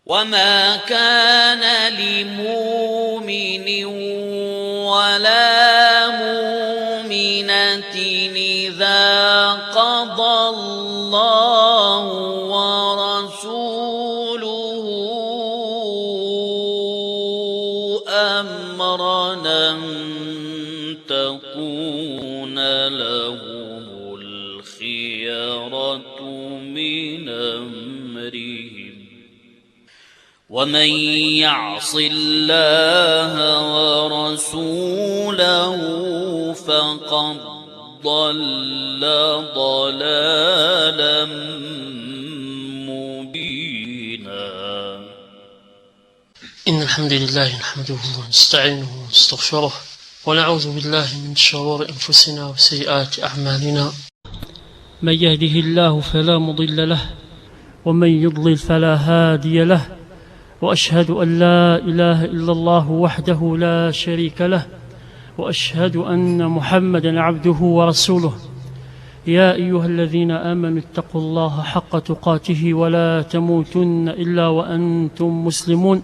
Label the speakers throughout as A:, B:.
A: وما كان لمؤمن ولا مؤمنة إذا قضى الله ورسوله أمرا أن تكون لهم الخيرة من أمرهم ومن يعص الله ورسوله فقد ضل ضلالا مبينا.
B: إن الحمد لله نحمده ونستعينه ونستغفره ونعوذ بالله من شرور أنفسنا وسيئات أعمالنا، من يهده الله فلا مضل له ومن يضلل فلا هادي له، وأشهد أن لا إله إلا الله وحده لا شريك له، وأشهد أن محمدا عبده ورسوله. يا أيها الذين آمنوا اتقوا الله حق تقاته ولا تموتن إلا وأنتم مسلمون.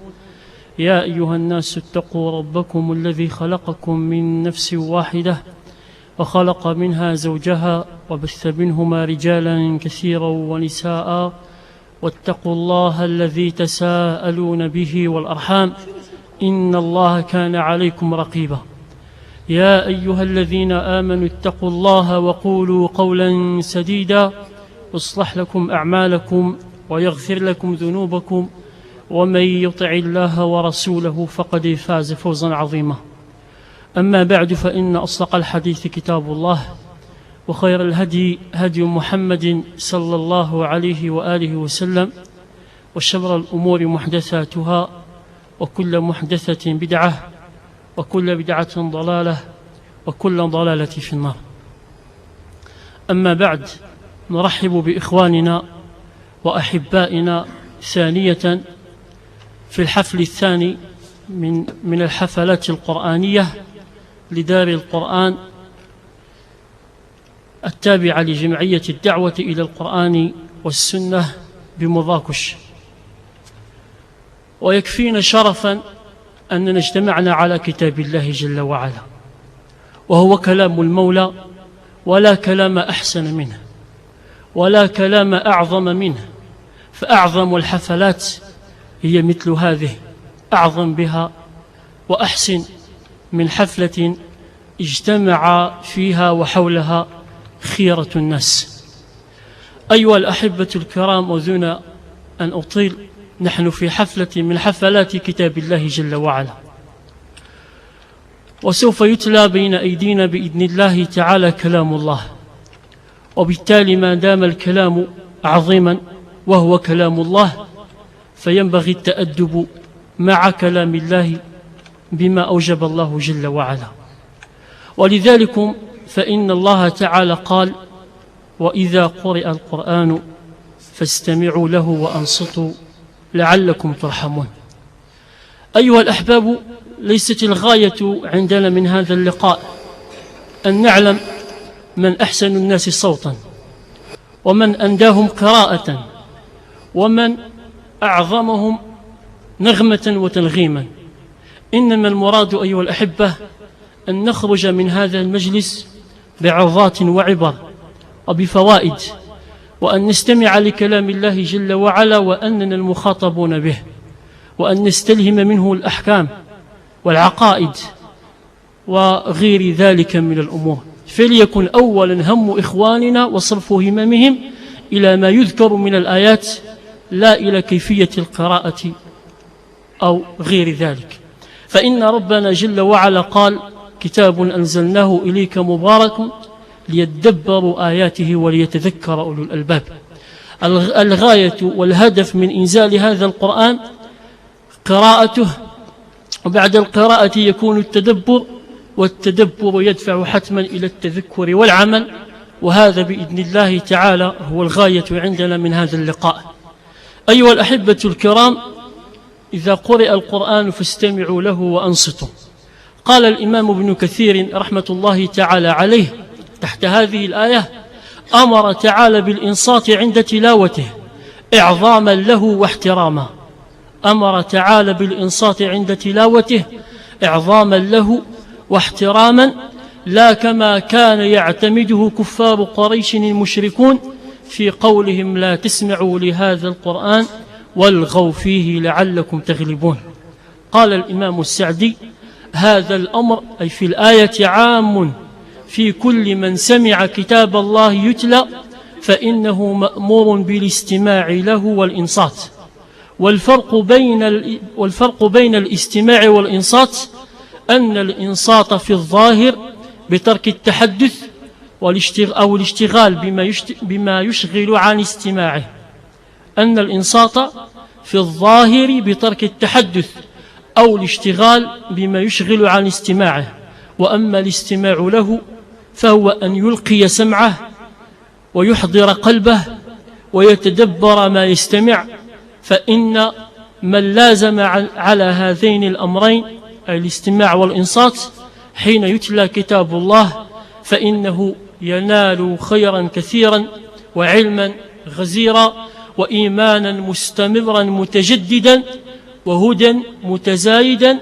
B: يا أيها الناس اتقوا ربكم الذي خلقكم من نفس واحدة وخلق منها زوجها وبث منهما رجالا كثيرا ونساء، واتقوا الله الذي تساءلون به والأرحام إن الله كان عليكم رقيبا. يا أيها الذين آمنوا اتقوا الله وقولوا قولا سديدا يصلح لكم أعمالكم ويغفر لكم ذنوبكم، ومن يطع الله ورسوله فقد فاز فوزا عظيما. أما بعد، فإن أصدق الحديث كتاب الله، وخير الهدي هدي محمد صلى الله عليه وآله وسلم، وشر الأمور محدثاتها، وكل محدثة بدعة، وكل بدعة ضلالة، وكل ضلالة في النار. أما بعد، نرحب بإخواننا وأحبائنا ثانية في الحفل الثاني من الحفلات القرآنية لدار القرآن التابعة لجمعية الدعوة إلى القرآن والسنة بمراكش. ويكفينا شرفا أننا اجتمعنا على كتاب الله جل وعلا، وهو كلام المولى، ولا كلام أحسن منه ولا كلام أعظم منه، فأعظم الحفلات هي مثل هذه، أعظم بها وأحسن من حفلة اجتمع فيها وحولها خيرة الناس. أيها الأحبة الكرام، ودون أن أطيل، نحن في حفلة من حفلات كتاب الله جل وعلا، وسوف يتلى بين أيدينا بإذن الله تعالى كلام الله، وبالتالي ما دام الكلام عظيما وهو كلام الله فينبغي التأدب مع كلام الله بما أوجب الله جل وعلا. ولذلك فإن الله تعالى قال: وإذا قرئ القرآن فاستمعوا له وأنصتوا لعلكم ترحمون. أيها الأحباب، ليست الغاية عندنا من هذا اللقاء أن نعلم من أحسن الناس صوتا، ومن أنداهم قراءة، ومن أعظمهم نغمة وتنغيما. إنما المراد أيها الأحبة أن نخرج من هذا المجلس بعظات وعبر وبفوائد، وأن نستمع لكلام الله جل وعلا وأننا المخاطبون به، وأن نستلهم منه الأحكام والعقائد وغير ذلك من الأمور. فليكن أولا هم إخواننا وصرف هممهم إلى ما يذكر من الآيات، لا إلى كيفية القراءة أو غير ذلك. فإن ربنا جل وعلا قال: كتاب أنزلناه إليك مبارك ليدبروا آياته وليتذكر أولو الألباب. الغاية والهدف من إنزال هذا القرآن قراءته، وبعد القراءة يكون التدبر، والتدبر يدفع حتما إلى التذكر والعمل، وهذا بإذن الله تعالى هو الغاية عندنا من هذا اللقاء. أيها الأحبة الكرام، إذا قرئ القرآن فاستمعوا له وأنصتوا. قال الإمام ابن كثير رحمة الله تعالى عليه تحت هذه الآية: أمر تعالى بالإنصات عند تلاوته إعظاما له واحتراما. أمر تعالى بالإنصات عند تلاوته إعظاما له واحتراما، لا كما كان يعتمده كفار قريش المشركون في قولهم لا تسمعوا لهذا القرآن والغوا فيه لعلكم تغلبون. قال الإمام السعدي: هذا الأمر أي في الآية عام في كل من سمع كتاب الله يتلى، فإنه مأمور بالاستماع له والإنصات. والفرق بين الاستماع والإنصات أن الإنصات في الظاهر بترك التحدث أو الاشتغال بما يشغل عن استماعه، أن الإنصات في الظاهر بترك التحدث أو الاشتغال بما يشغل عن استماعه، وأما الاستماع له فهو أن يلقي سمعه ويحضر قلبه ويتدبر ما يستمع. فإن من لازم على هذين الأمرين أي الاستماع والإنصات حين يتلى كتاب الله فإنه ينال خيرا كثيرا وعلما غزيرا وإيمانا مستمرا متجددا وهدى متزايدا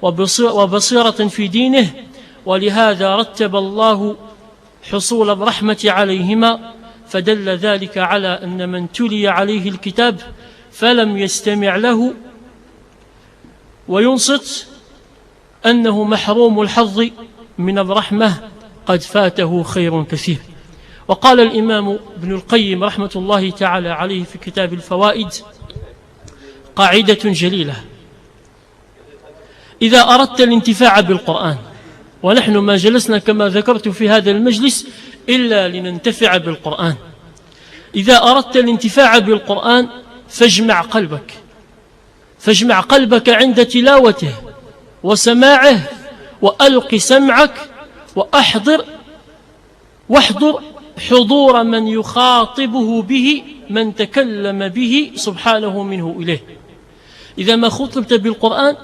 B: وبصيرة في دينه. ولهذا رتب الله حصول الرحمة عليهما، فدل ذلك على أن من تلي عليه الكتاب فلم يستمع له وينصت أنه محروم الحظ من الرحمة، قد فاته خير كثير. وقال الإمام ابن القيم رحمة الله تعالى عليه في كتاب الفوائد قاعدة جليلة: إذا أردت الانتفاع بالقرآن، ونحن ما جلسنا كما ذكرت في هذا المجلس إلا لننتفع بالقرآن، إذا أردت الانتفاع بالقرآن فاجمع قلبك عند تلاوته وسماعه، وألق سمعك واحضر حضور من يخاطبه به، من تكلم به سبحانه منه إليه. إذا ما خطبت بالقرآن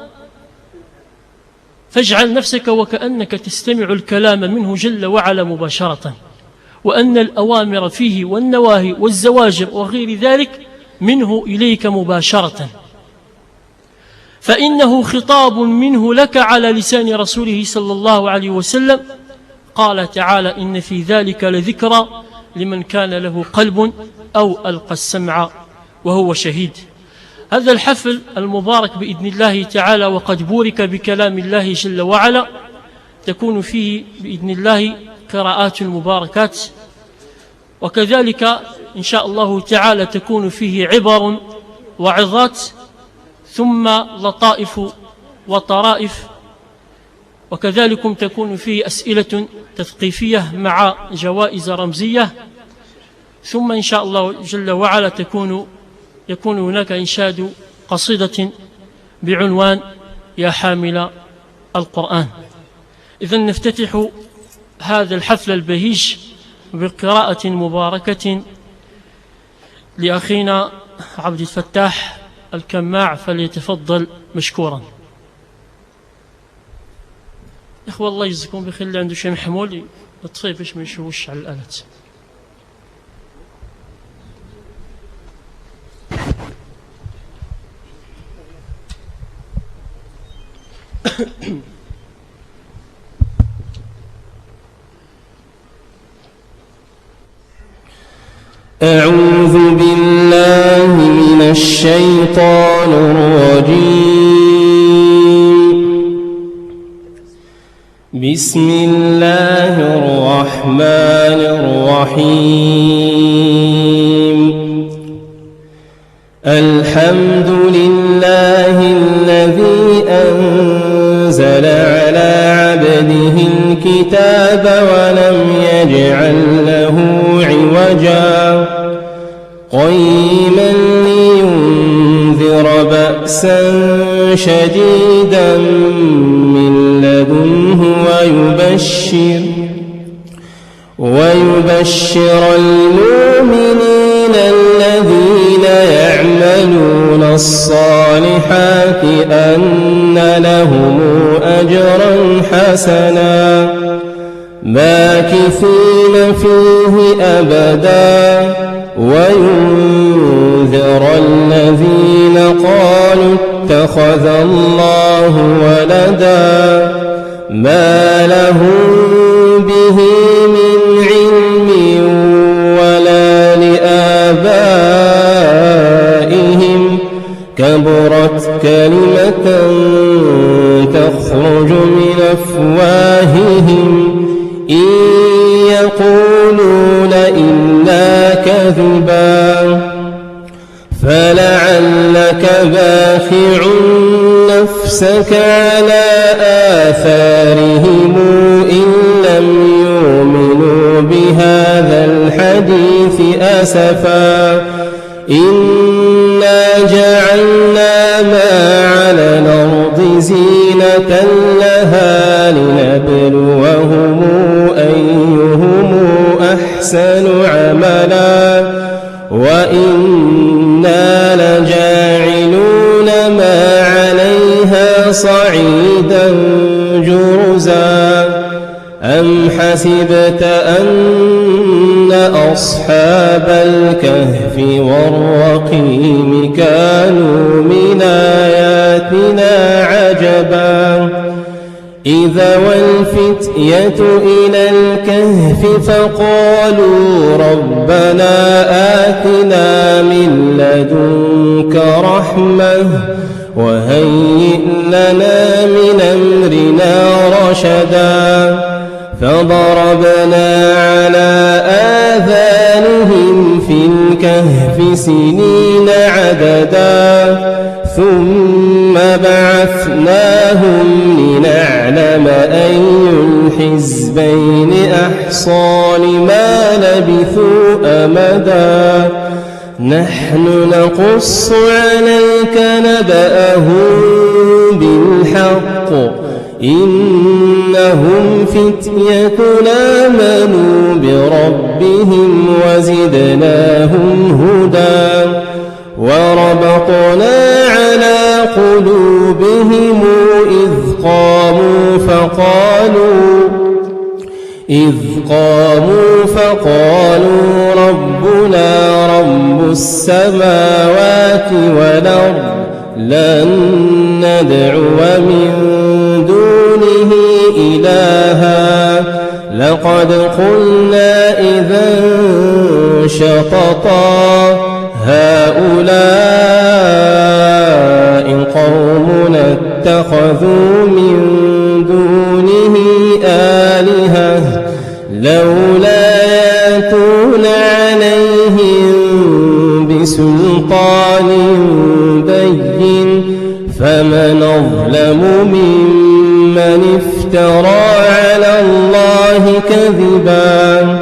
B: فاجعل نفسك وكأنك تستمع الكلام منه جل وعلا مباشرة، وأن الأوامر فيه والنواهي والزواجر وغير ذلك منه إليك مباشرة، فإنه خطاب منه لك على لسان رسوله صلى الله عليه وسلم. قال تعالى: إن في ذلك لذكرى لمن كان له قلب أو ألقى السمع وهو شهيد. هذا الحفل المبارك بإذن الله تعالى وقد بورك بكلام الله جل وعلا تكون فيه بإذن الله قراءات مباركات، وكذلك إن شاء الله تعالى تكون فيه عبر وعظات، ثم لطائف وطرائف، وكذلك تكون فيه أسئلة تثقيفية مع جوائز رمزية، ثم إن شاء الله جل وعلا يكون هناك إنشاد قصيدة بعنوان يا حامل القرآن. إذن نفتتح هذا الحفل البهيج بقراءة مباركة لأخينا عبد الفتاح الكماع، فليتفضل مشكورا. إخوة الله يجزيكم بخير، اللي عنده شيء محمول يطفيه باش ما يشوش على الآلات.
C: أعوذ بالله من الشيطان الرجيم. بسم الله الرحمن الرحيم. الحمد لله الذي أنزل على عبده الكتاب ولم يجعل له عوجا قيما لينذر بأسا شديدا من لدنه ويبشر المؤمنين الذين يعملون الصالحات أن لهم أجرا حسنا ماكثين فيه أبدا وينذر الذين قالوا اتخذ الله ولدا ما لهم به من علم ولا لآبائهم كبرت كلمة تخرج من أفواههم إن يقولون إلا كذبا فلعلك باخع نفسك على آثارهم إن لم يؤمنوا بهذا الحديث أسفا إنا جعلنا ما على الأرض زينة لها لنبلوهم أيهم أحسن عملا وإنا لجاعلون ما عليها صعيدا جرزا أم حسبت أن أصحاب الكهف والرقيم كانوا من آياتنا عجبا إذا والفتية إلى الكهف فقالوا ربنا آتنا من لدنك رحمة وهيئ لنا من أمرنا رشدا فضربنا على آذانهم في الكهف سنين عددا ثم بعثناهم لنعلم أي الحزبين أحصى لما لبثوا أمدا نحن نقص عليك نبأهم بالحق إنهم فتية آمنوا بربهم وزدناهم هدى وربطنا على قلوبهم إذ قاموا فقالوا ربنا رب السماوات والأرض لن ندعو من دونه إلها لقد قلنا إذا شططا هؤلاء قومنا اتخذوا من دونه آلهة لولا يأتون عليهم بسلطان بين فمن أظلم ممن افترى على الله كذبا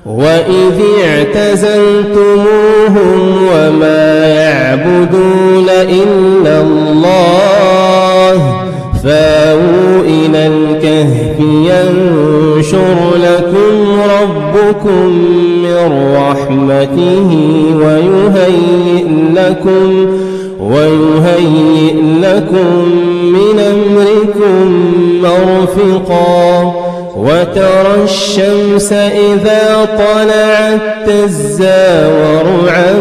C: وإذ اعتزلتموهم وما يعبدون إلا الله فاووا إلى الكهف ينشر لكم ربكم من رحمته ويهيئ لكم من أمركم مرفقا وترى الشمس إذا طلعت تزاور عن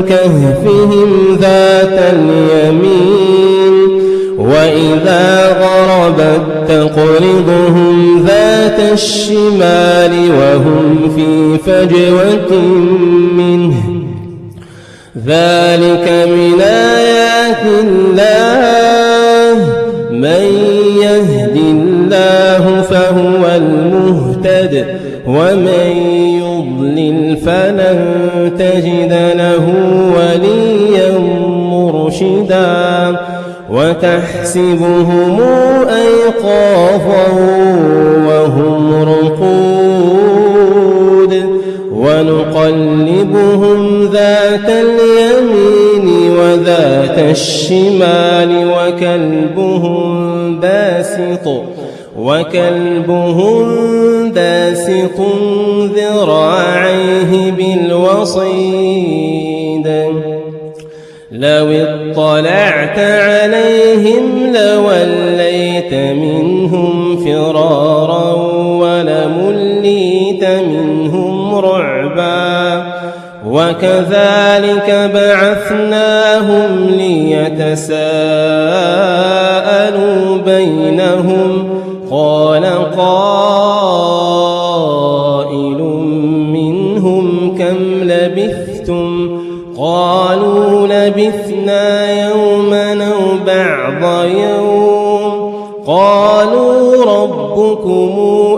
C: كهفهم ذات اليمين وإذا غربت تقرضهم ذات الشمال وهم في فجوة منه ذلك من آيات الله من يهد الله فهو المهتد ومن يضلل فلن تجد له وليا مرشدا وتحسبهم أيقاظا وهم رقود ونقلبهم ذات اليمين وذات الشمال وكلبهم باسط ذراعيه بالوصيد لو اطلعت عليهم لوليت منهم فرارا وكذلك بعثناهم ليتساءلوا بينهم قال قائل منهم كم لبثتم قالوا لبثنا يوما أو بعض يوم قالوا ربكم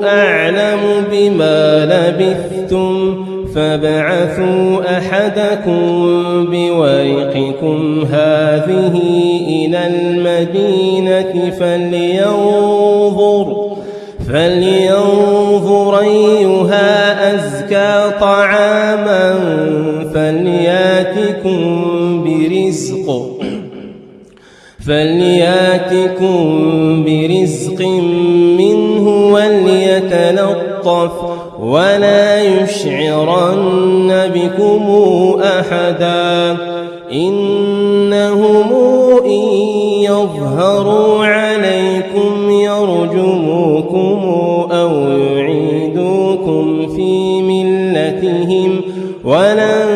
C: أعلم بما لبثتم فابعثوا أحدكم بورقكم هذه إلى المدينة فلينظر أيها أزكى طعاما فلياتكم برزق منه وليتلطف ولا يشعرن بكم أحدا إنهم إن يظهروا عليكم يرجموكم أو يعيدوكم في ملتهم ولن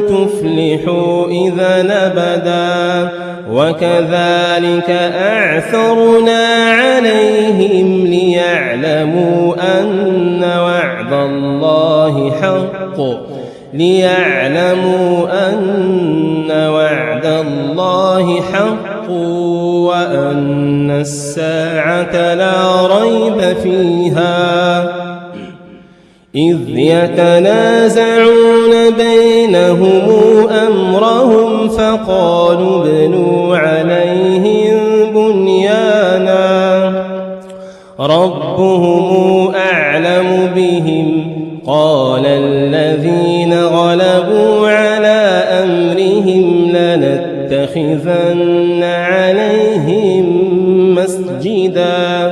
C: تفلحوا إذا أبدا وكذلك أعثرنا عليهم ليعلموا أن وعد الله حق وأن الساعة لا ريب فيها إذ يتنازعون بينهم أمرهم فقالوا ابنوا عليهم بنيانا ربهم أعلم بهم قال الذين غلبوا على أمرهم لنتخذن عليهم مسجدا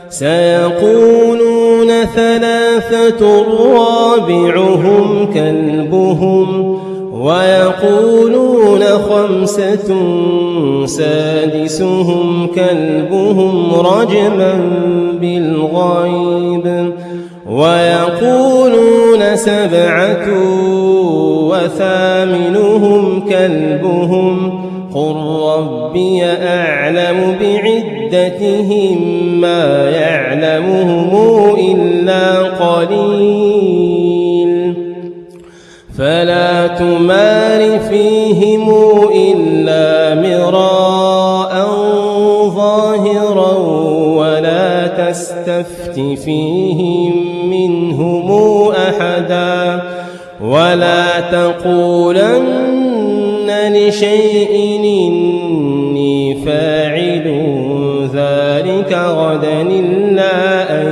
C: سيقولون ثلاثة رابعهم كلبهم ويقولون خمسة سادسهم كلبهم رجما بالغيب ويقولون سبعة وثامنهم كلبهم قل ربي أعلم بعدتهم ما يعلمهم إلا قليل فلا تمار فيهم إلا مراء ظاهرا ولا تستفت فيهم منهم أحدا ولا تقولن لشيء إني فاعل ذلك غدا إلا أن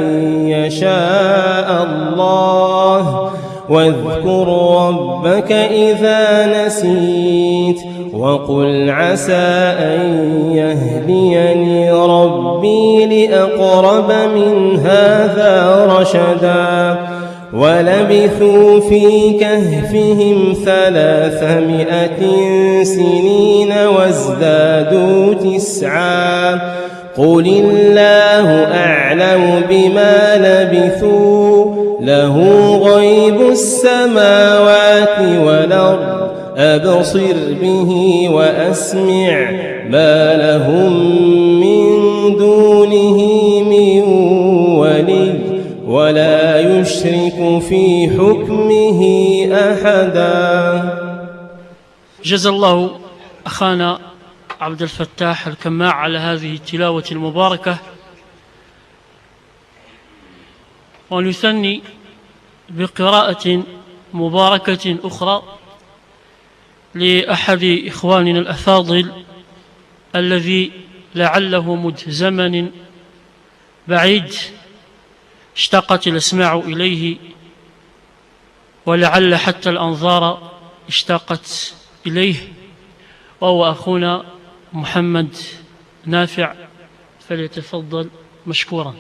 C: يشاء الله واذكر ربك إذا نسيت وقل عسى أن يهديني ربي لأقرب من هذا رشدا ولبثوا في كهفهم 300 سنين وازدادوا 9 قل الله أعلم بما لبثوا له غيب السماوات والأرض أبصر به وأسمع ما لهم من دونه من ولي ولا يشرك في حكمه أحدا.
B: جزا الله أخانا عبد الفتاح الكماع على هذه التلاوة المباركة، ونثني بقراءة مباركة أخرى لأحد إخواننا الأفاضل الذي لعله منذ زمن بعيد اشتاقت الأسماع إليه ولعل حتى الأنظار اشتاقت إليه، وهو أخونا محمد نافع، فليتفضل مشكورا.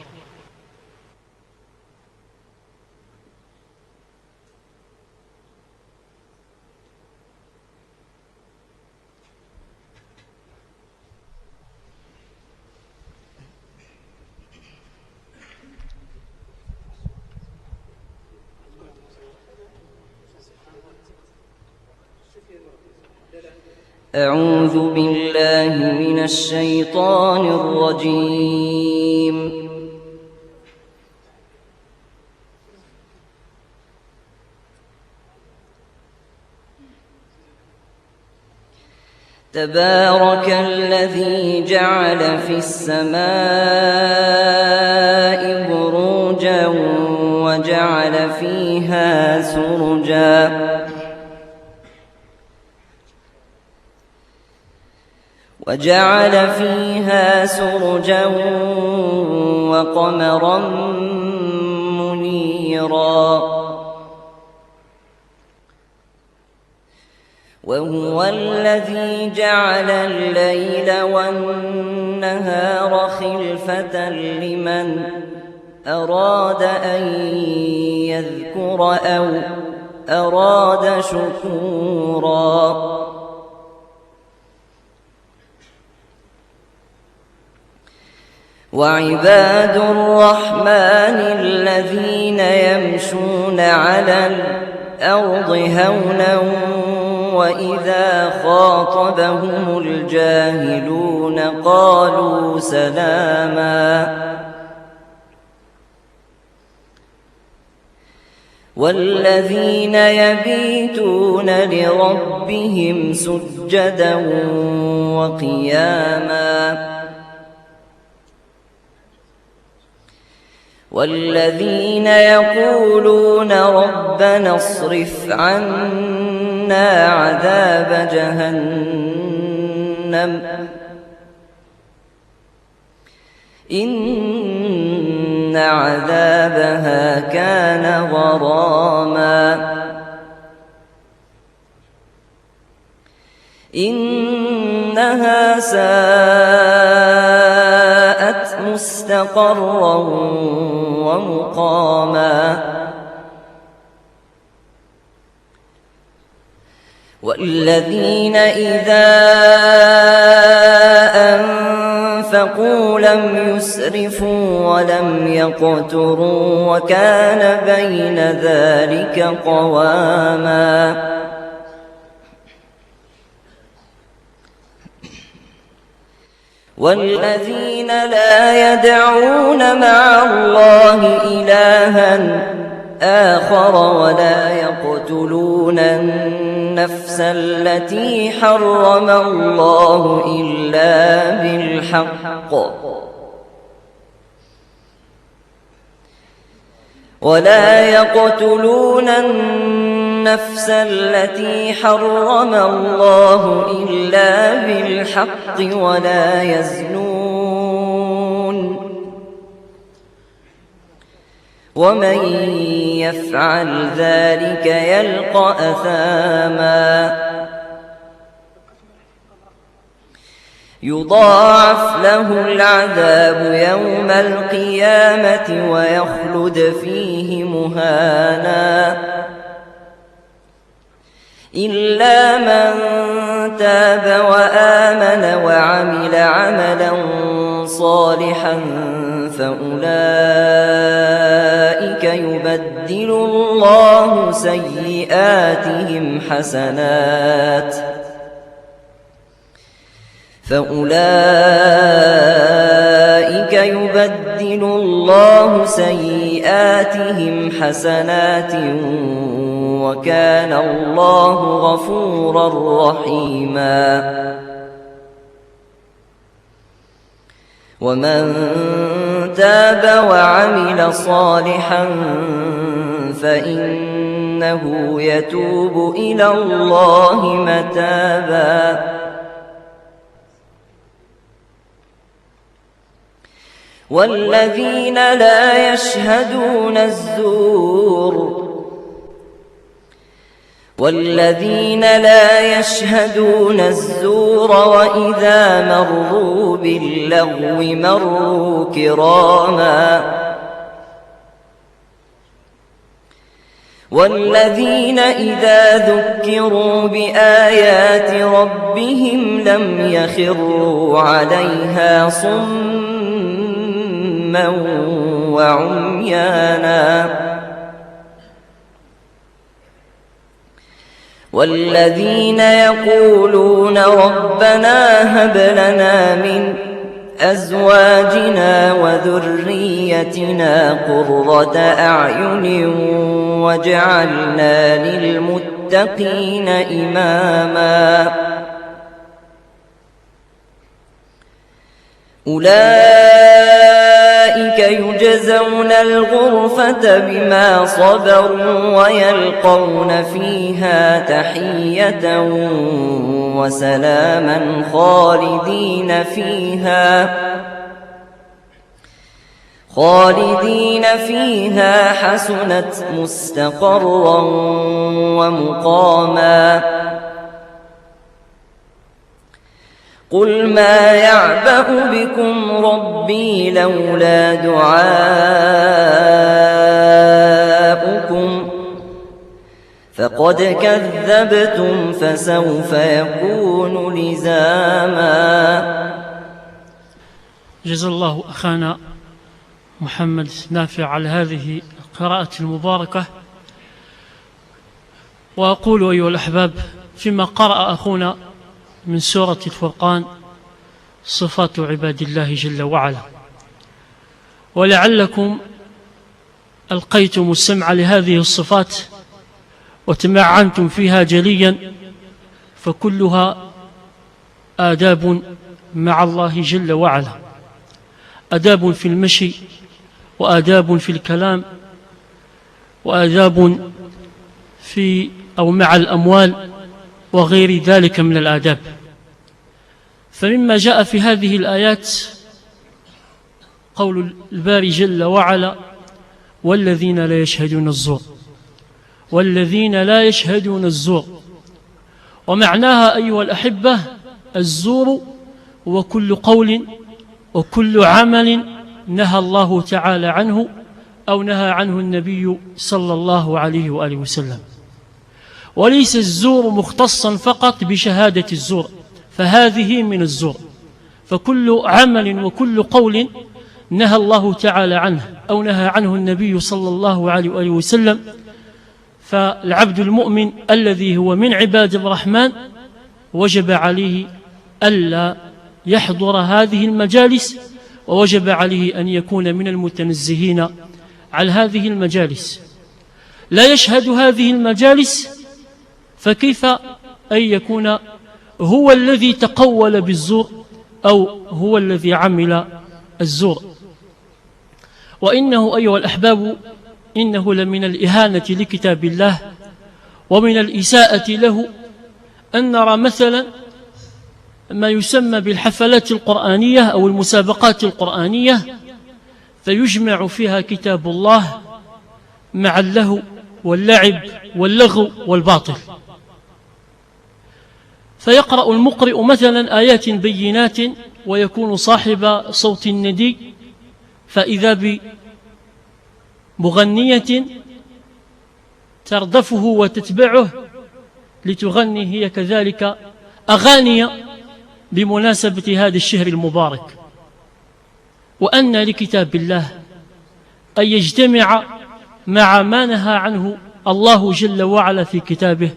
D: أعوذ بالله من الشيطان الرجيم. تبارك الذي جعل في السماء بروجا وجعل فيها سرجا وقمرا منيرا وهو الذي جعل الليل والنهار خلفة لمن أراد أن يذكر أو أراد شكورا وعباد الرحمن الذين يمشون على الأرض هونا وإذا خاطبهم الجاهلون قالوا سلاما والذين يبيتون لربهم سجدا وقياما والذين يقولون ربنا اصرف عنا عذاب جهنم إن عذابها كان غراما إنها ساءت مستقرا ومقاما والذين إذا أنفقوا لم يسرفوا ولم يقتروا وكان بين ذلك قواما والذين لا يدعون مع الله إلها آخر ولا يقتلون النفس التي حرم الله إلا بالحق ولا يقتلون النفس التي حرم الله إلا بالحق ولا يزنون ومن يفعل ذلك يلقى أثاما يضاعف له العذاب يوم القيامة ويخلد فيه مهانا إلا من تاب وآمن وعمل عملا صالحا فأولئك يبدل الله سيئاتهم حسنات وكان الله غفورا رحيما ومن تاب وعمل صالحا فإنه يتوب إلى الله متابا والذين لا يشهدون الزور وإذا مروا باللغو مروا كراما والذين إذا ذكروا بآيات ربهم لم يخروا عليها صما وعميانا والذين يقولون ربنا هب لنا من أزواجنا وذريتنا قرة أعين واجعلنا للمتقين إماما أولئك يجزون الغرفة بما صبروا ويلقون فيها تحية وسلاما خالدين فيها حسنت مستقرا ومقاما قل ما يعبأ بكم ربي لولا دعاؤكم فقد كذبتم فسوف يكون لزاما.
B: جزا الله أخانا محمد نافع على هذه القراءة المباركة. وأقول أيها الأحباب فيما قرأ أخونا من سورة الفرقان صفات عباد الله جل وعلا، ولعلكم ألقيتم السمع لهذه الصفات وتمعنتم فيها جليا، فكلها آداب مع الله جل وعلا، آداب في المشي وآداب في الكلام وآداب في أو مع الأموال وغير ذلك من الآداب. فمما جاء في هذه الآيات قول الباري جل وعلا والذين لا يشهدون الزور، والذين لا يشهدون الزور. ومعناها أيها الأحبة الزور هو كل قول وكل عمل نهى الله تعالى عنه أو نهى عنه النبي صلى الله عليه وآله وسلم. وليس الزور مختصا فقط بشهادة الزور، فهذه من الزور، فكل عمل وكل قول نهى الله تعالى عنه أو نهى عنه النبي صلى الله عليه وآله وسلم، فالعبد المؤمن الذي هو من عباد الرحمن وجب عليه ألا يحضر هذه المجالس، ووجب عليه أن يكون من المتنزهين عن هذه المجالس. لا يشهد هذه المجالس، فكيف أن يكون هو الذي تقول بالزور أو هو الذي عمل الزور؟ وإنه أيها الأحباب إنه لمن الإهانة لكتاب الله ومن الإساءة له أن نرى مثلا ما يسمى بالحفلات القرآنية أو المسابقات القرآنية، فيجمع فيها كتاب الله مع اللهو واللعب واللغو والباطل، فيقرأ المقرئ مثلا آيات بينات ويكون صاحب صوت ندي، فإذا بمغنية تردفه وتتبعه لتغني هي كذلك أغاني بمناسبة هذا الشهر المبارك. وأن لكتاب الله أن يجتمع مع ما نهى عنه الله جل وعلا في كتابه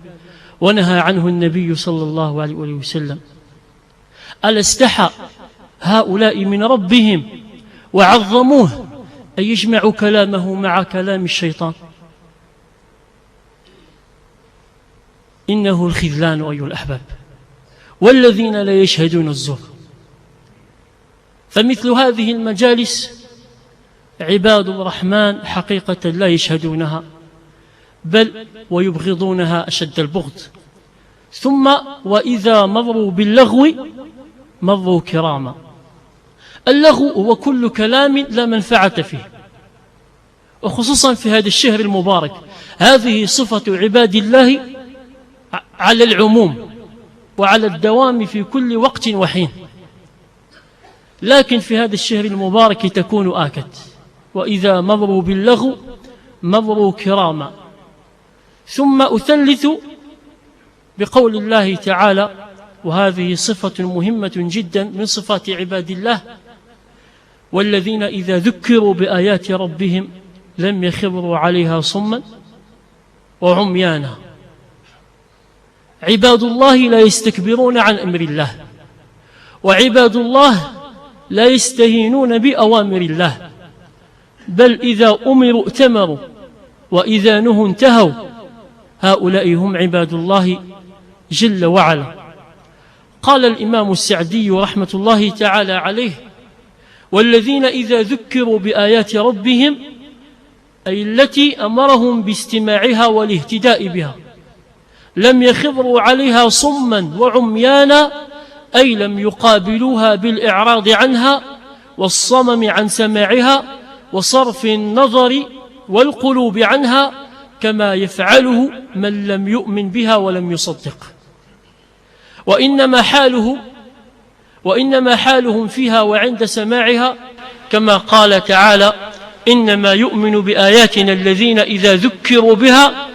B: ونهى عنه النبي صلى الله عليه وسلم. ألا استحى هؤلاء من ربهم وعظموه أن يجمعوا كلامه مع كلام الشيطان؟ إنه الخذلان أيها الأحباب. والذين لا يشهدون الزور، فمثل هذه المجالس عباد الرحمن حقيقة لا يشهدونها، بل ويبغضونها أشد البغض. ثم وإذا مروا باللغو مروا كراما. اللغو هو كل كلام لا منفعة فيه، وخصوصا في هذا الشهر المبارك هذه صفة عباد الله على العموم وعلى الدوام في كل وقت وحين، لكن في هذا الشهر المبارك تكون آكد. وإذا مروا باللغو مروا كراما. ثم أثلث بقول الله تعالى، وهذه صفة مهمة جدا من صفات عباد الله: والذين إذا ذكروا بآيات ربهم لم يخروا عليها صما وعميانا. عباد الله لا يستكبرون عن أمر الله، وعباد الله لا يستهينون بأوامر الله، بل إذا أمروا ائتمروا وإذا نهوا انتهوا. هؤلاء هم عباد الله جل وعلا. قال الإمام السعدي رحمة الله تعالى عليه: والذين إذا ذكروا بآيات ربهم، أي التي أمرهم باستماعها والاهتداء بها، لم يخضروا عليها صما وعميانا، أي لم يقابلوها بالإعراض عنها والصمم عن سماعها وصرف النظر والقلوب عنها، كما يفعله من لم يؤمن بها ولم يصدق. وإنما حالهم فيها وعند سماعها كما قال تعالى: إنما يؤمن بآياتنا الذين إذا ذكروا بها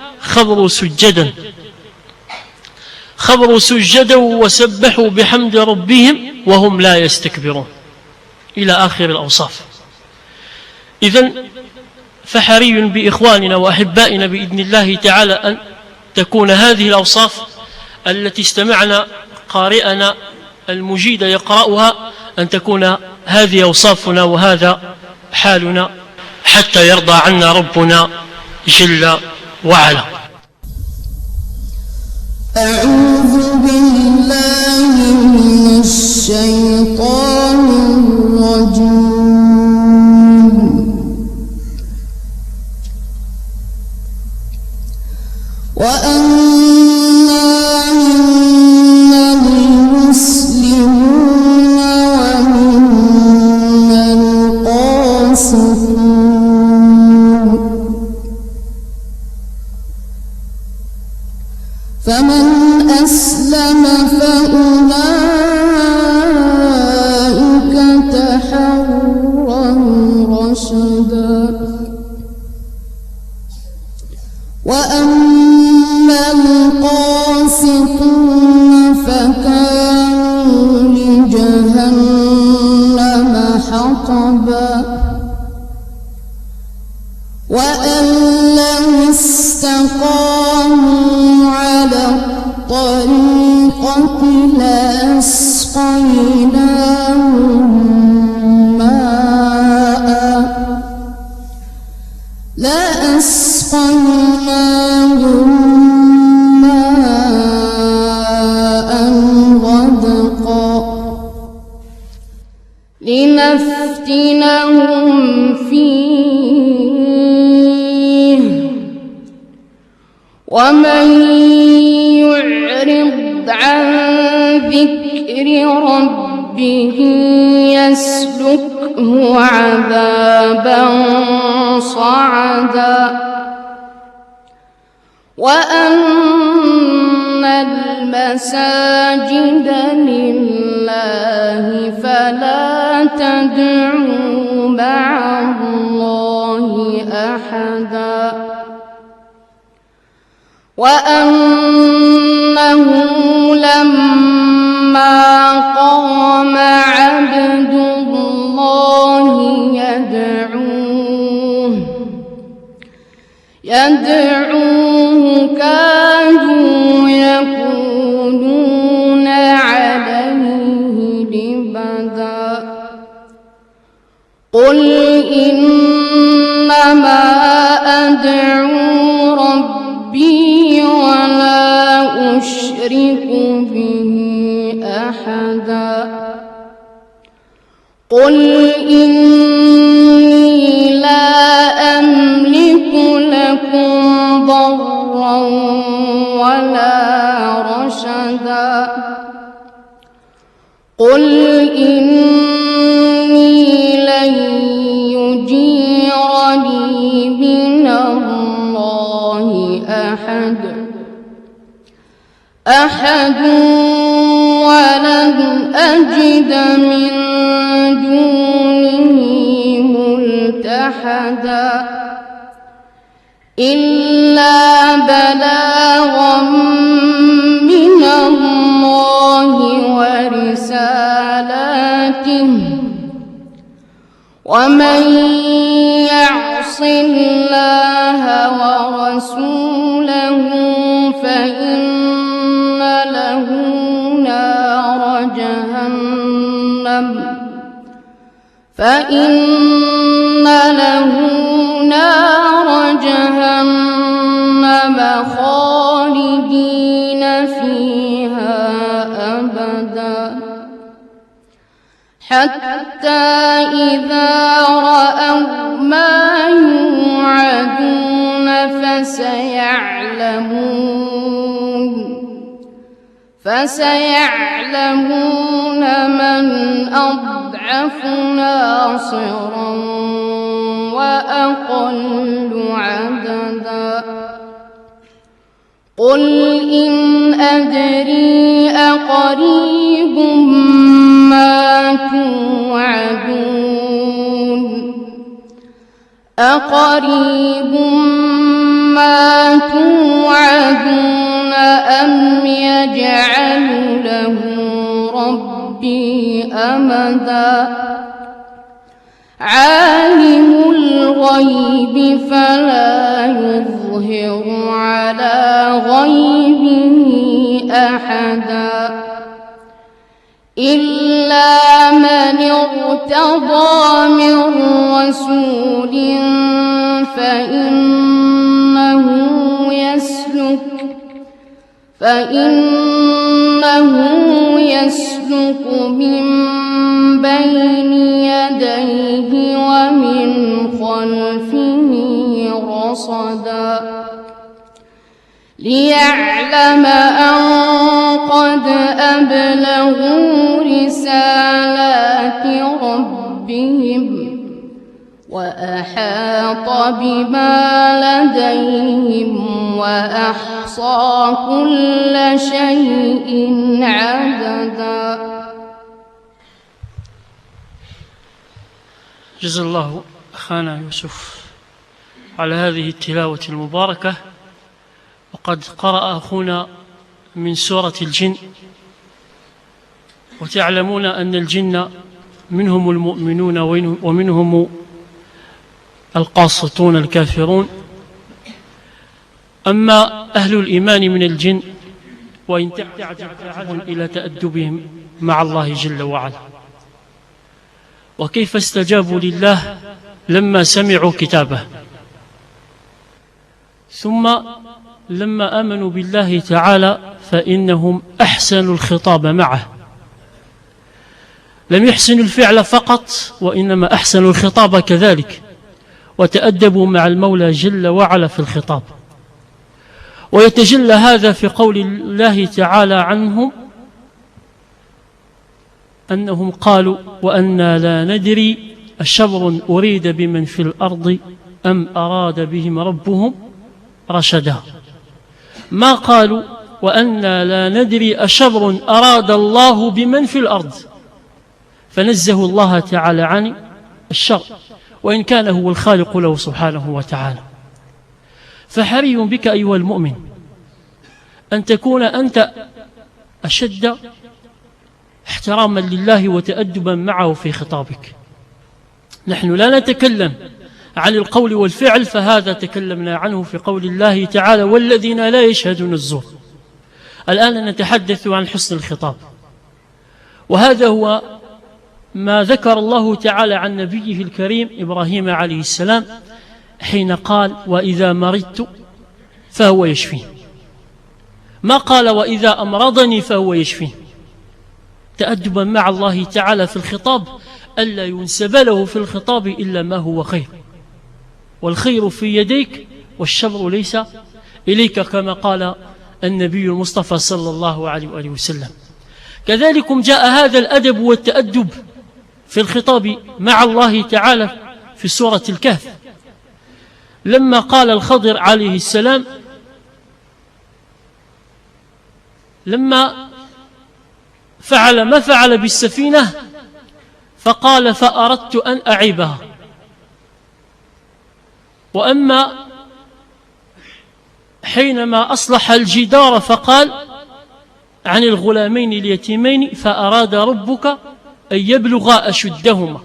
B: خضروا سجدا وسبحوا بحمد ربهم وهم لا يستكبرون، إلى آخر الأوصاف. إذن فحري بإخواننا وأحبائنا بإذن الله تعالى أن تكون هذه الأوصاف التي استمعنا قارئنا المجيد يقرأها، أن تكون هذه أوصافنا وهذا حالنا حتى يرضى عنا ربنا جل وعلا.
E: أعوذ بالله من الشيطان الرجيم. وأنا منا المسلمون ومنا القاسطون، فمن أسلم فأولئك تحروا رشدا. وأما القاسطون فكانوا لجهنم حطبا، وأن لو استقاموا على الطريقة لأسقيناهم ماء غدقا لنفتنهم فيه، ومن يعرض عن ذكر ربه يسلكه عذابا صعدا. وأن المساجد لله فلا تدعوا مع الله أحدا، وأنه لما قام عبد الله يدعوه كادوا يكونون عليه لبدا. قل إنما أدعو ربي ولا أشرك به أحدا. قل إني لا أملك لكم ضرا ولا رشدا. قل إني لن يجيرني من الله أحد ولن أجد من دونه ملتحدا، إلا بلاغا من الله ورسالاته، ومن يعص الله ورسوله فإن فإن له نار جهنم خالدين فيها أبدا حتى إذا رأوا ما يوعدون فسيعلمون من أضعف ناصرا وأقل عددا قل إن أدري أقريب ما توعدون أم يجعل له ربي أمدا عالم الغيب فلا يظهر على غيبه أحدا إلا من ارتضى من رسول فإنه يسلك من بين يديه ومن خلفه رصدا ليعلم أن قد أبلغوا رسالات ربهم وأحاط بما لديهم وأحصى كل شيء عددا.
B: جزا الله أخانا يوسف على هذه التلاوة المباركة. وقد قرأ أخونا من سورة الجن، وتعلمون أن الجن منهم المؤمنون ومنهم القاسطون الكافرون. أما أهل الإيمان من الجن وإن تعجب إلى تأدبهم مع الله جل وعلا. وكيف استجابوا لله لما سمعوا كتابه، ثم لما آمنوا بالله تعالى فإنهم أحسنوا الخطاب معه، لم يحسنوا الفعل فقط وإنما أحسنوا الخطاب كذلك، وتأدبوا مع المولى جل وعلا في الخطاب. ويتجلى هذا في قول الله تعالى عنهم أنهم قالوا وأنا لا ندري أشر أريد بمن في الأرض أم أراد بهم ربهم رشدا. ما قالوا وأنا لا ندري أشر أراد الله بمن في الأرض، فنزهوا الله تعالى عن الشر وإن كان هو الخالق له سبحانه وتعالى. فحري بك أيها المؤمن أن تكون أنت أشد احتراما لله وتأدبا معه في خطابك. نحن لا نتكلم عن القول والفعل، فهذا تكلمنا عنه في قول الله تعالى والذين لا يشهدون الزور. الآن نتحدث عن حسن الخطاب، وهذا هو ما ذكر الله تعالى عن نبيه الكريم إبراهيم عليه السلام حين قال وإذا مرضت فهو يشفين. ما قال وإذا أمرضني فهو يشفين، تأدبا مع الله تعالى في الخطاب ألا ينسب له في الخطاب إلا ما هو خير، والخير في يديك والشر ليس إليك، كما قال النبي المصطفى صلى الله عليه وآله وسلم. كذلك جاء هذا الأدب والتأدب في الخطاب مع الله تعالى في سورة الكهف، لما قال الخضر عليه السلام لما فعل ما فعل بالسفينة فقال فأردت أن أعيبها. وأما حينما أصلح الجدار فقال عن الغلامين اليتيمين فأراد ربك أن يبلغا أشدهما.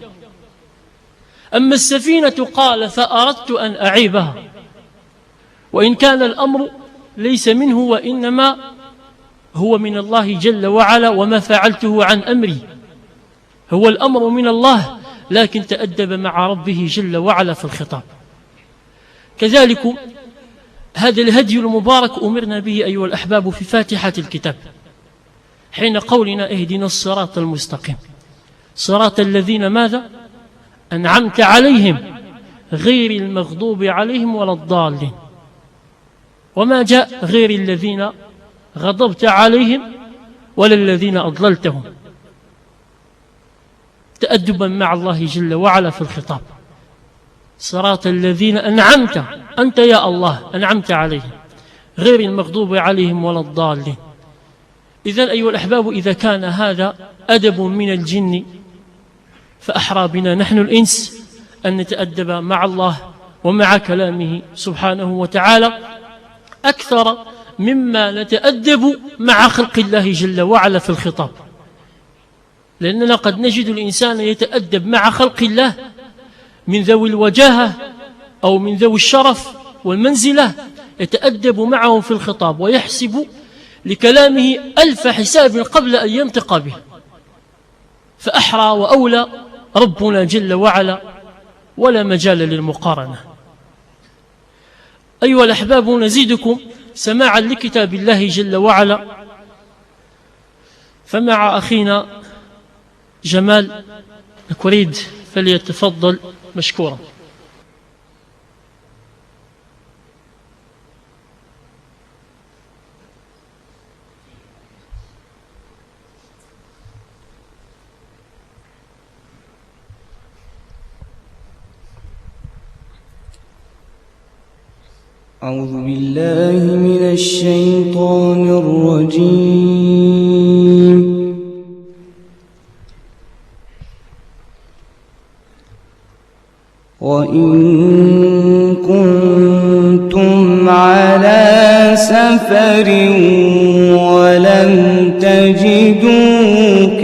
B: أما السفينة قال فأردت أن أعيبها، وإن كان الأمر ليس منه وإنما هو من الله جل وعلا، وما فعلته عن أمري، هو الأمر من الله لكن تأدب مع ربه جل وعلا في الخطاب. كذلك هذا الهدي المبارك أمرنا به أيها الأحباب في فاتحة الكتاب حين قولنا اهدنا الصراط المستقيم، صراط الذين ماذا؟ أنعمت عليهم غير المغضوب عليهم ولا الضالين. وما جاء غير الذين غضبت عليهم ولا الذين أضللتهم، تأدبا مع الله جل وعلا في الخطاب. صراط الذين أنعمت، أنت يا الله أنعمت عليهم غير المغضوب عليهم ولا الضالين. إذن أيها الأحباب، إذا كان هذا أدب من الجن فأحرى بنا نحن الإنس أن نتأدب مع الله ومع كلامه سبحانه وتعالى أكثر مما نتأدب مع خلق الله جل وعلا في الخطاب، لأننا قد نجد الإنسان يتأدب مع خلق الله من ذوي الوجاهة أو من ذوي الشرف والمنزلة، يتأدب معهم في الخطاب ويحسب لكلامه ألف حساب قبل أن ينطق به. فأحرى وأولى ربنا جل وعلا ولا مجال للمقارنة. أيها الأحباب، نزيدكم سماعا لكتاب الله جل وعلا، فمع أخينا جمال الكريد فليتفضل مشكورا.
C: أعوذ بالله من الشيطان الرجيم. وإن كنتم على سفر ولم تجدوا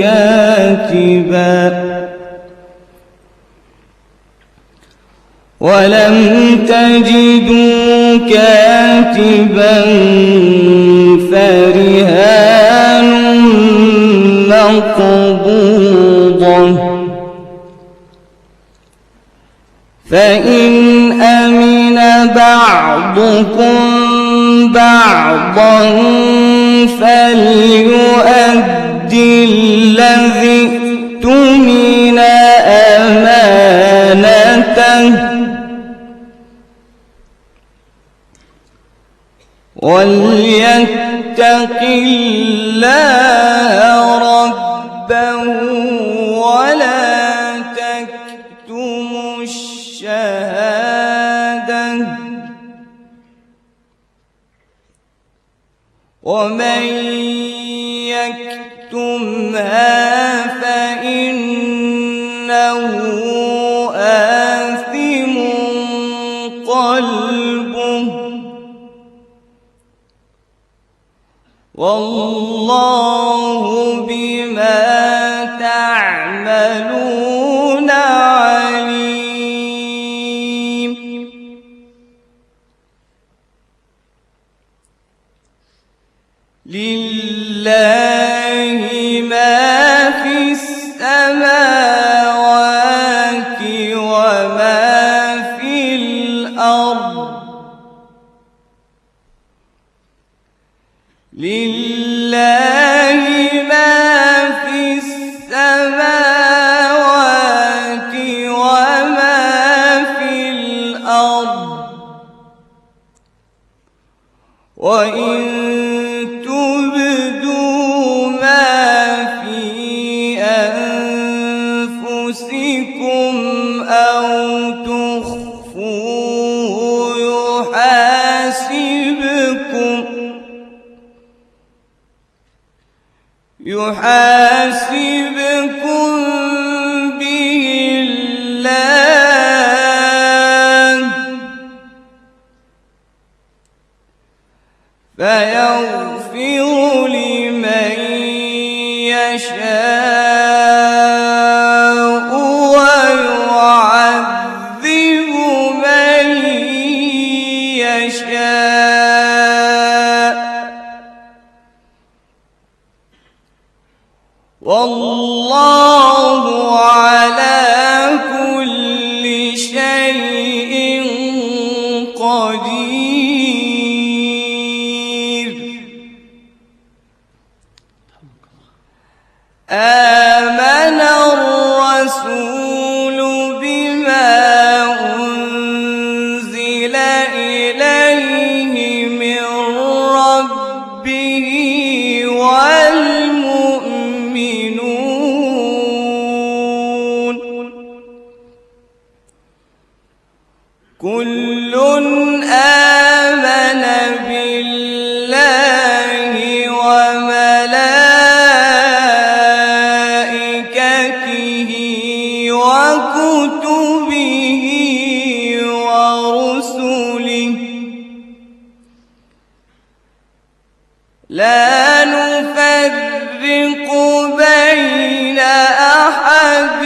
C: كاتبا فرهان مقبوضة، فإن أمن بعضكم بعضا فليؤدي الذي اؤتمن أمانته وليتق الله ربه ولا تكتموا الشهادة، ومن يكتمها فإنه آثم قلبه والله بما تعملون عليم. لله ما في السماوات وما في الأرض، لله ما في السماوات وما في الأرض، وإن تبدوا ما في أنفسكم أو تخفوه يحاسبكم به الله فيغفر لمن يشاء ويعذب من يشاء، والله على الرسول بما أنزل إليه من ربه والمؤمنون كل آمن بالله وملائكته وكتبه ورسله لا نفرق بين أحد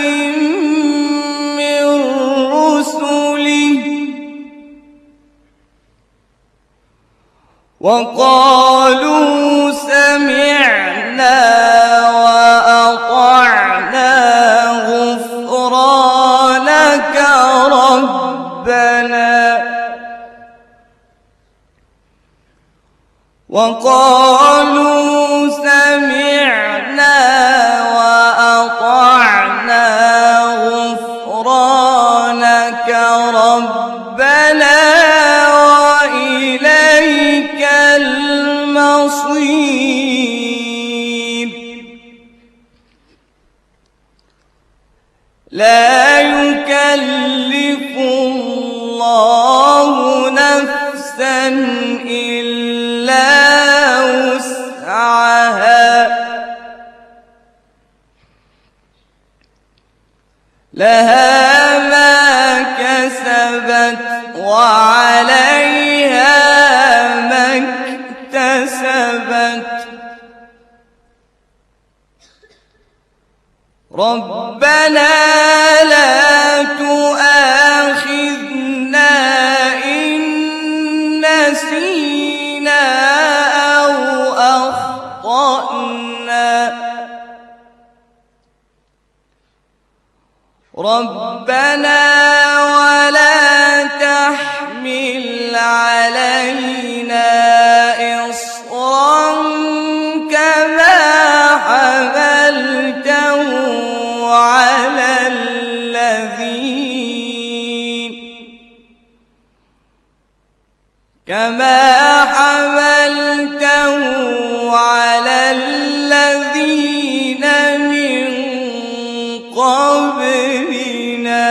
C: من رسله وقالوا سمعنا وأطعنا غفرانك ربنا وقالوا سمعنا وأطعنا غفرانك ربنا وإليك المصير لا يكلف الله نفسا إلا وسعها لها ما كسبت وعليها ما اكتسبت ربنا لا تؤاخذنا إن نسينا أو أخطأنا ربنا ولا تحمل علينا إصرا كما حملته على الذين من قبلنا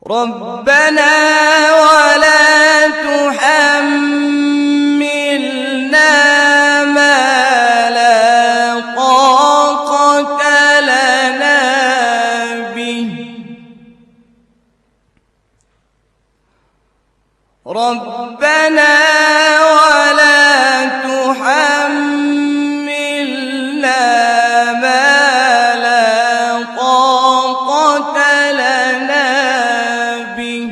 C: ربنا ولا تحملنا ما لا طاقة لنا به ربنا ولا تحملنا ما لا طاقة لنا به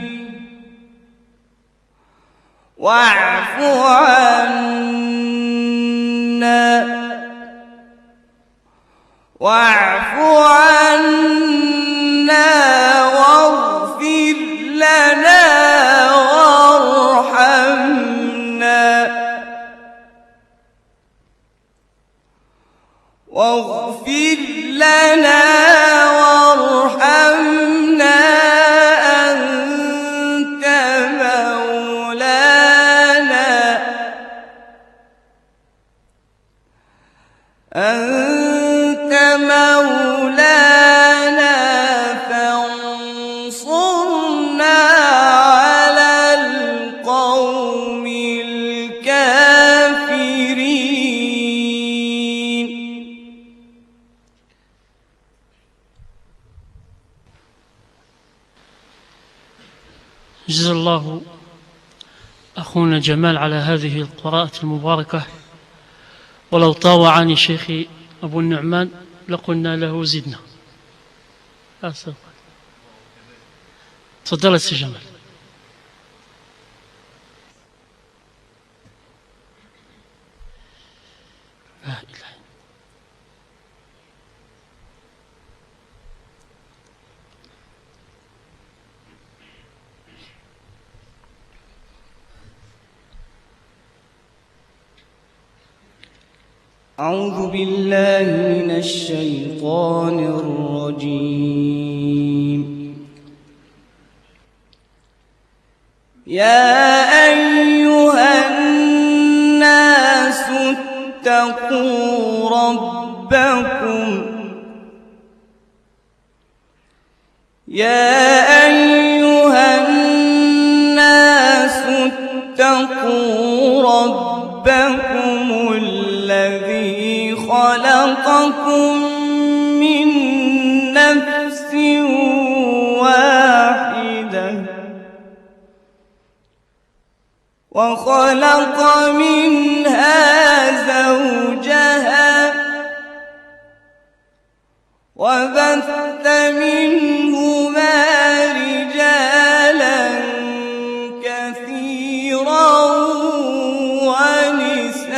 C: واعف عنا واغفر لنا وارحمنا أنت مولانا فانصرنا على القوم الكافرين.
B: جزا الله أخونا جمال على هذه القراءة المباركة، ولو طاوعني شيخي أبو النعمان لقلنا له زدنا. تفضل سي جمال. لا إله.
C: أعوذ بالله من الشيطان الرجيم. يا أيها الناس اتقوا ربكم يا أيها الناس اتقوا ربكم الذي خلقكم من نفس واحدة وخلق منها زوجها وبث منهما رجالا كثيرا ونساء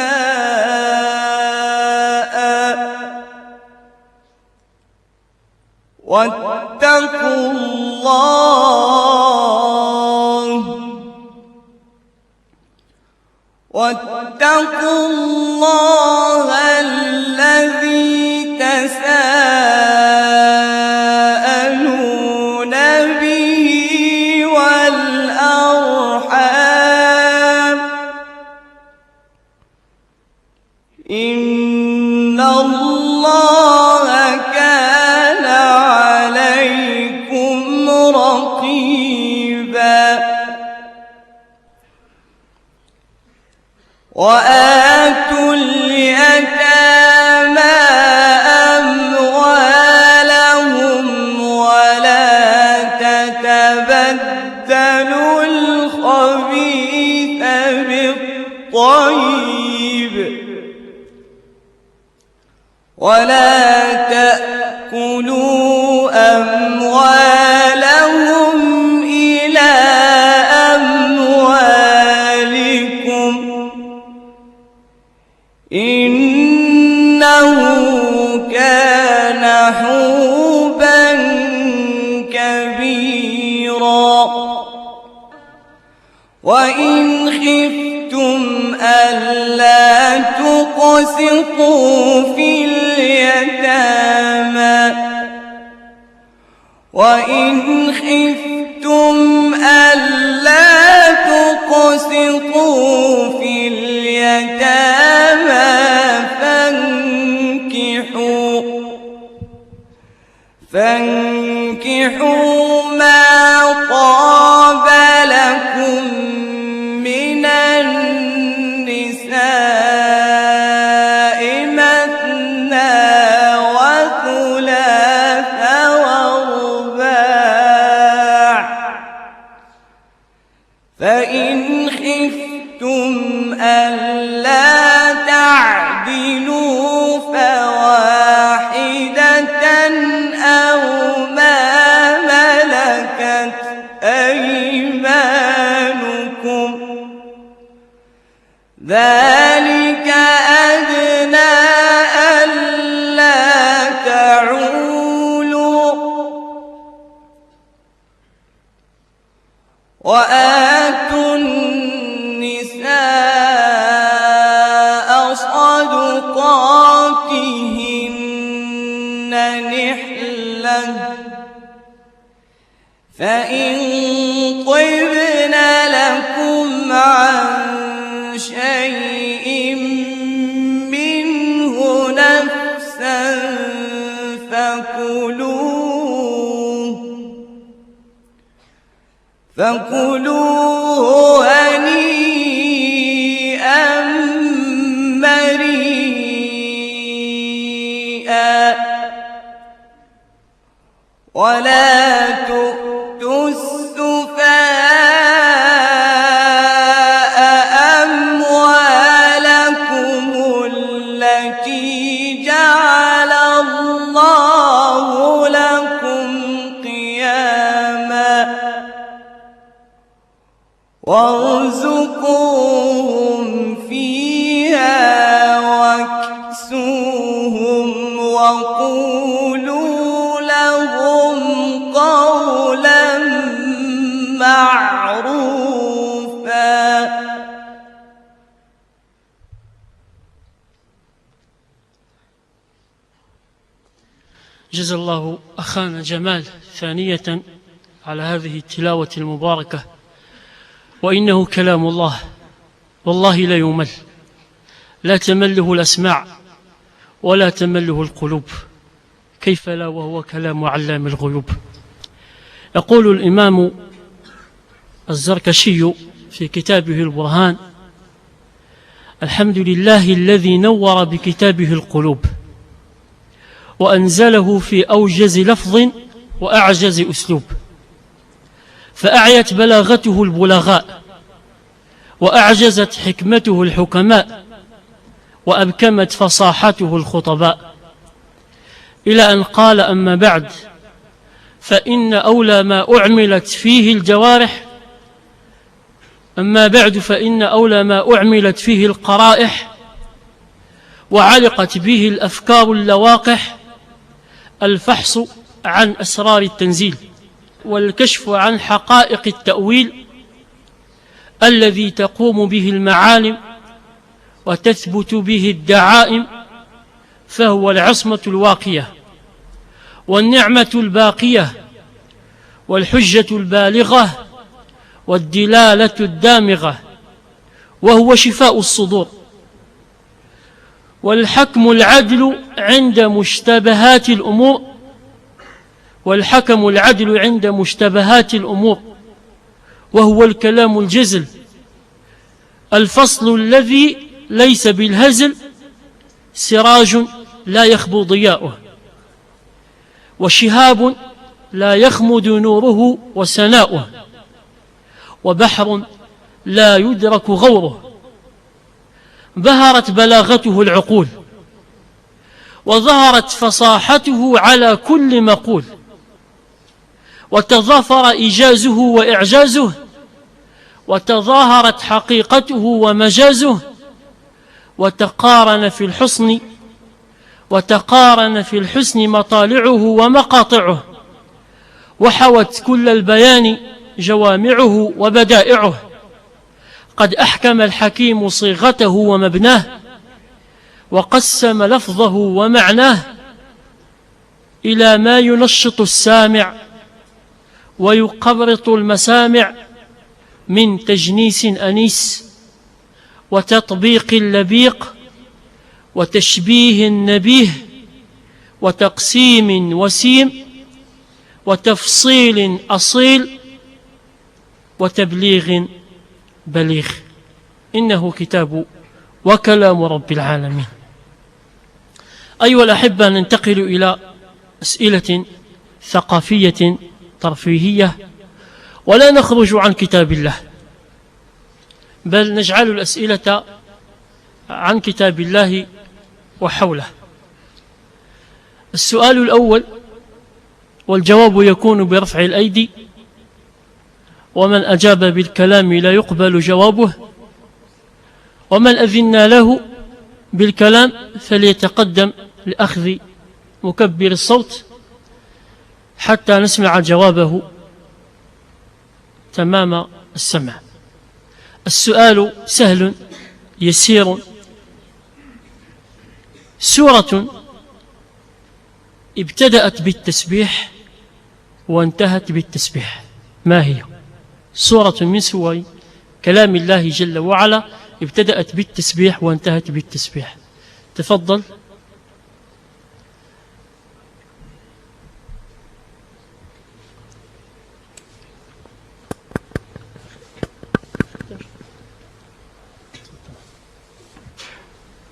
C: واتقوا الله الذي تساءلون به والأرحام إن الله كان عليكم رقيبا. وآتوا اليتامى أموالهم ولا تتبدلوا الخبيث بالطيب ولا تأكلوا أموالهم إلى أموالكم إنه كان حوبا كبيرا. وإن خفتم ألا تقسطوا في اليتامى فانكحوا ما طاب لكم من النساء مثنى وثلاث ورباع فإن خفتم ألا تعدلوا فواحدة أو ما ملكت أيمانكم ذلك أدنى ألا تعولوا وآتوا النساء صدقاتهن نحلة فإن طبن لكم عن شيء منه نفسا فكلوه هنيئا مريئا ولا تؤتوا السفهاء أموالكم التي جعل الله لكم قياما وارزقوهم فيها واكسوهم وقولوا لهم قولا معروفا
B: جزا الله أخانا جمال ثانية على هذه التلاوة المباركة، وإنه كلام الله والله لا يمل، لا تمله الأسماع ولا تمله القلوب، كيف لا وهو كلام علام الغيوب. يقول الإمام الزركشي في كتابه البرهان: الحمد لله الذي نور بكتابه القلوب وأنزله في أوجز لفظ وأعجز أسلوب، فأعيت بلاغته البلغاء وأعجزت حكمته الحكماء وأبكمت فصاحته الخطباء، إلى أن قال: أما بعد، فإن أولى ما أعملت فيه الجوارح أما بعد فإن أولى ما أعملت فيه القرائح وعلقت به الأفكار اللواقح الفحص عن أسرار التنزيل والكشف عن حقائق التأويل الذي تقوم به المعالم وتثبت به الدعائم، فهو العصمة الواقية والنعمة الباقية والحجة البالغة والدلالة الدامغة، وهو شفاء الصدور والحكم العدل عند مشتبهات الأمور والحكم العدل عند مشتبهات الأمور، وهو الكلام الجزل الفصل الذي ليس بالهزل، سراج لا يخبو ضياؤه وشهاب لا يخمد نوره وسناؤه وبحر لا يدرك غوره. بهرت بلاغته العقول وظهرت فصاحته على كل مقول، وتضافر إيجازه وإعجازه، وتظاهرت حقيقته ومجازه، وتقارن في الحسن مطالعه ومقاطعه، وحوت كل البيان جوامعه وبدائعه. قد أحكم الحكيم صيغته ومبناه، وقسم لفظه ومعناه إلى ما ينشط السامع ويقبرط المسامع من تجنيس أنيس وتطبيق لبيق وتشبيه نبيه وتقسيم وسيم وتفصيل أصيل وتبليغ بليغ، إنه كتاب وكلام رب العالمين. أيها الأحبة، ننتقل إلى أسئلة ثقافية ترفيهية، ولا نخرج عن كتاب الله، بل نجعل الأسئلة عن كتاب الله وحوله. السؤال الأول، والجواب يكون برفع الأيدي، ومن أجاب بالكلام لا يقبل جوابه، ومن أذن له بالكلام فليتقدم لأخذ مكبر الصوت حتى نسمع جوابه تمام السمع. السؤال سهل يسير. سورة ابتدأت بالتسبيح وانتهت بالتسبيح، ما هي؟ سورة من سور كلام الله جل وعلا ابتدأت بالتسبيح وانتهت بالتسبيح. تفضل.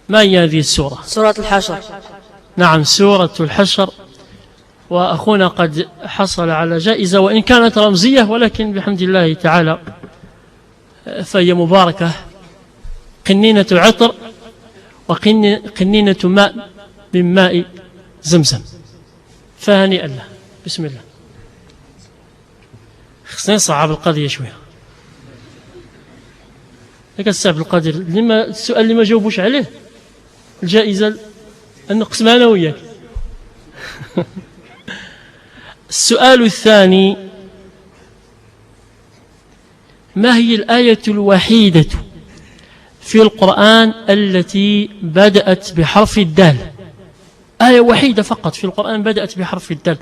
B: ما هي هذه السورة؟
F: سورة الحشر.
B: نعم، سورة الحشر، وأخونا قد حصل على جائزة وإن كانت رمزية، ولكن بحمد الله تعالى فهي مباركة. قنينة عطر وقنينة ماء من ماء زمزم، فهنيئا له. بسم الله. خصني نصعب القضية شوية. لك السعب القدر لما السؤال اللي ما جاوبوش عليه الجائزة نقسم أنا وياك. السؤال الثاني: ما هي الآية الوحيدة في القرآن التي بدأت بحرف الدال؟ آية وحيدة فقط في القرآن بدأت بحرف الدال.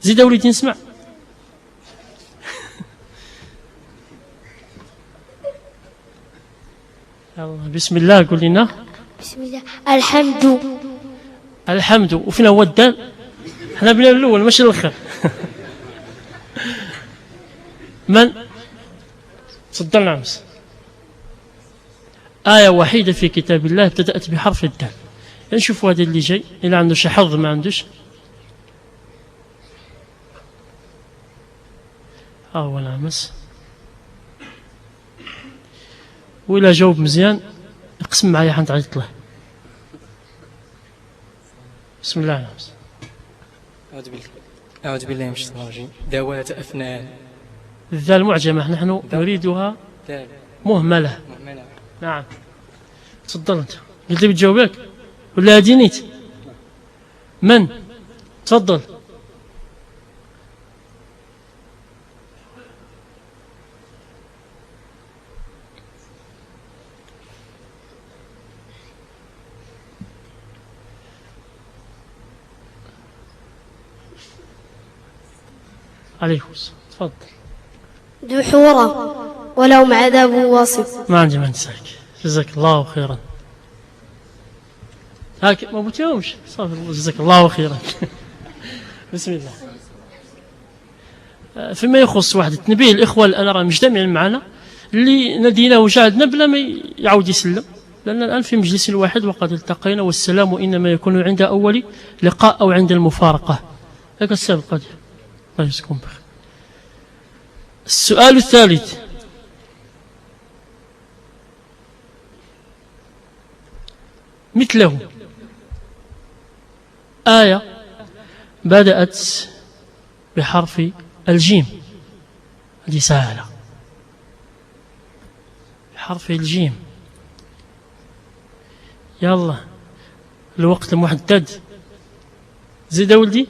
B: زيد وليدي نسمع. بسم الله قل لنا.
F: بسم الله. الحمد.
B: الحمد. وفينا هو الدال؟ احنا بنا الأول ماشي الآخر. من؟ تفضل نعمس. آية وحيدة في كتاب الله ابتدأت بحرف الدال. نشوف هذا اللي جاي إلا عنده شي حظ ما عندوش. هو نعمس. وإلا جاوب مزيان اقسم معايا حنتعيط له. بسم الله نعمس.
G: أعوذ بالله من الشيطان الرجيم. ذوات أفنان.
B: الذال معجمة نحن نريدها مهملة. نعم تفضل أنت. قلت لي بتجاوبك ولا هدينيت؟ من؟ تفضل. عليه السلام. تفضل.
F: دحورا ولهم عذاب واصب.
B: ما عندي ما نساك. جزاك الله خيرا. هاك ما بتيومش صافي. جزاك الله خيرا. بسم الله. فيما يخص واحد التنبيه الإخوة الآن راه مجتمعين معنا اللي نديناه وشاهدنا بلا ما يعاود يسلم، لأن الآن في مجلس واحد وقد التقينا، والسلام إنما يكون عند أول لقاء أو عند المفارقة. هذا السبب قدير. الله يجزيكم بخير. السؤال الثالث: مثله آية بدأت بحرف الجيم، هذه سهلة، بحرف الجيم. يلا الوقت المحدد. زيد ولدي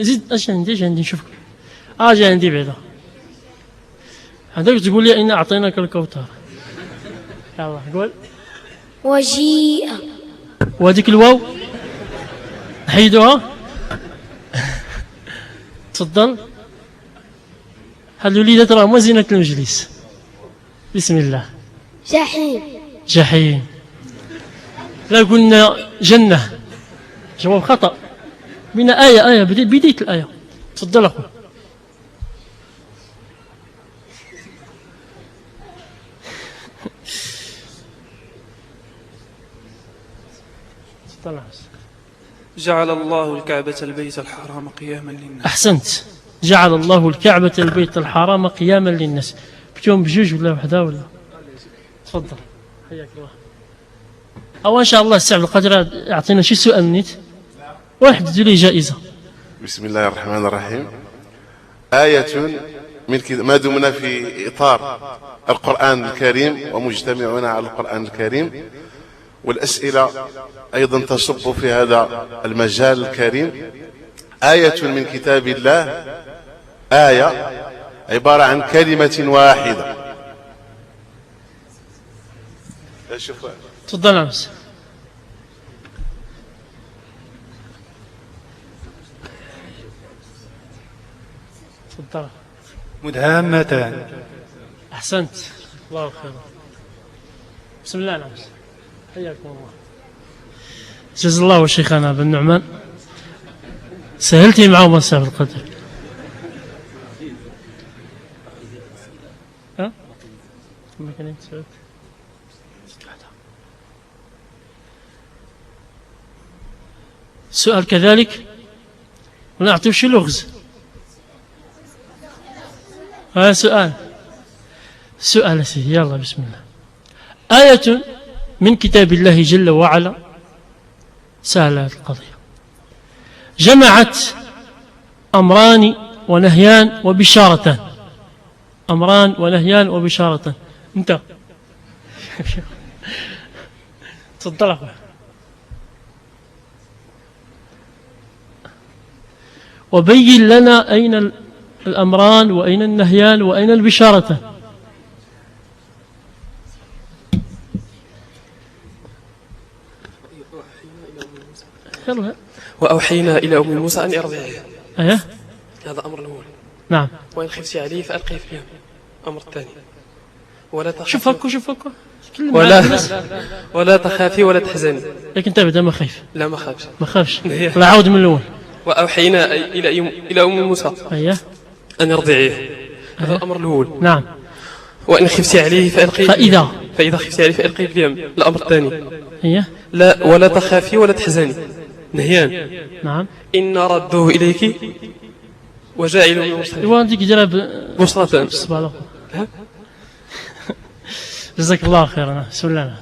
B: زيد. اش عندي نشوفك. اجي عندي بعدا هذاك تقول لي إنا أعطيناك الكوثر. يلا قول.
F: وجيء.
B: وهذيك الواو نحيدوها. تفضل. هاد الوليدات راه ما زينة المجلس. بسم الله.
F: جحيم.
B: جحيم. لا قلنا جنة. جواب خطأ. بين آية بداية الآية. تفضل أخوي.
H: جعل الله الكعبة البيت الحرام قياما للناس.
B: أحسنت. جعل الله الكعبة البيت الحرام قياما للناس. بتيوم بجوج ولا وحدة ولا؟ تفضل. حياك الله. أو إن شاء الله السي عبد القادر يعطينا شي سؤال نيت واحد تدير جائزة.
I: بسم الله الرحمن الرحيم. آية من ما دمنا في إطار القرآن الكريم ومجتمعون على القرآن الكريم، والأسئلة أيضا تصب في هذا المجال الكريم. آية من كتاب الله، آية عبارة عن كلمة واحدة.
B: تفضل أمس. تفضل.
H: مدهامتان.
B: أحسنت. الله خير. بسم الله نعم. حياكم الله. جزا الله شيخنا بن نعمان. سهلتي معه مسافة القدر. ها؟ ما كان يتسعد. سؤال كذلك ونعطيه شي لغز. سؤال سيدي. يلا بسم الله. آية من كتاب الله جل وعلا، سهلة القضية، جمعت أمران ونهيان وبشارتان. أمران ونهيان وبشارتان. انت تفضل أخوة. وبين لنا أين الأمران وأين النهيان وأين البشارتان.
G: وأوحينا إلى أم موسى أن أرضعيه.
B: أيه؟
G: هذا أمر الأول.
B: نعم.
G: وإن خفت عليه فألقيه في اليم. أمر الثاني. ولا تخافي
B: شوف هكا
G: ولا تخافي ولا تحزني.
B: لكن انتبه ما خايف.
G: لا ما خافش.
B: ما خافش. لا عاود من الأول.
G: وأوحينا إلى أم موسى
B: أيه؟
G: أن يرضعيه. هذا الأمر الأول.
B: نعم.
G: وإن خفت عليه فألقيه. فإذا خفت عليه فألقيه في اليم. الأمر الثاني.
B: أيه؟
G: لا ولا تخافي ولا تحزني. نهيان.
B: نعم.
G: إن ردوه إليك وجاعل من المرسلين.
B: إيوا ديك جلب
G: بشرة.
B: جزاك الله خيرا. بسم الله.